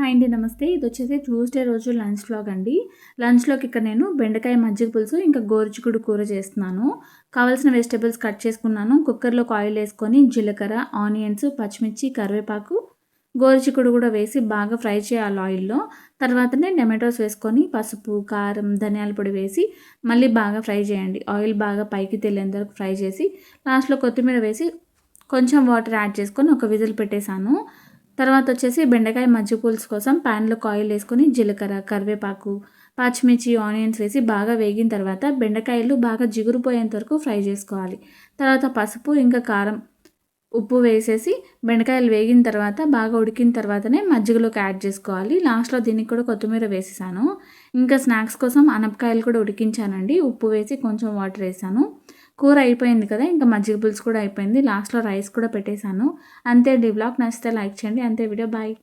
Hi అండి. నమస్తే. ఇదొచ్చేసి Tuesday రోజు లంచ్ వ్లాగ్ అండి. లంచ్‌లోకి ఇక్కడ నేను బెండకాయ మజ్జిగ పులుసు, ఇంకా గోరుచిక్కుడు కూర చేస్తున్నాను. కావాల్సిన వెజిటబుల్స్ కట్ చేసుకున్నాను. కుక్కర్‌లోకి ఆయిల్ ఏసుకొని జీలకర్ర, ఆనియన్స్, పచ్చిమిర్చి, కరివేపాకు, గోరుచిక్కుడు కూడా వేసి బాగా ఫ్రై చేయాలి ఆయిల్‌లో. తర్వాతనే టమాటోస్ వేసుకొని పసుపు, కారం, ధనియాల పొడి వేసి మళ్ళీ బాగా ఫ్రై చేయండి. ఆయిల్ బాగా పైకి తేలేంత వరకు ఫ్రై చేసి లాస్ట్‌లో కొత్తిమీర వేసి కొంచెం వాటర్ యాడ్ చేసుకొని ఒక విజిల్ పెట్టేశాను. తర్వాత వచ్చేసి బెండకాయ మజ్జిగ పులుసు కోసం ప్యాన్‌లోకి ఆయిల్ వేసుకొని జీలకర్ర, కరివేపాకు, పచ్చిమిర్చి, ఆనియన్స్ వేసి బాగా వేగిన తర్వాత బెండకాయలు బాగా జిగురుపోయేంత వరకు ఫ్రై చేసుకోవాలి. తర్వాత పసుపు, ఇంకా కారం, ఉప్పు వేసేసి బెండకాయలు వేగిన తర్వాత బాగా ఉడికిన తర్వాతనే మజ్జిగలోకి యాడ్ చేసుకోవాలి. లాస్ట్‌లో దీనికి కూడా కొత్తిమీర వేసేసాను. ఇంకా స్నాక్స్ కోసం అనపకాయలు కూడా ఉడికించానండి. ఉప్పు వేసి కొంచెం వాటర్ వేసాను. కూర అయిపోయింది కదా! ఇంకా మజ్జిగ పులుసు కూడా అయిపోయింది. లాస్ట్‌లో రైస్ కూడా పెట్టేసాను. అంతే అండి. వ్లాగ్ నచ్చితే లైక్ చేయండి. అంతే వీడియో. బాయ్.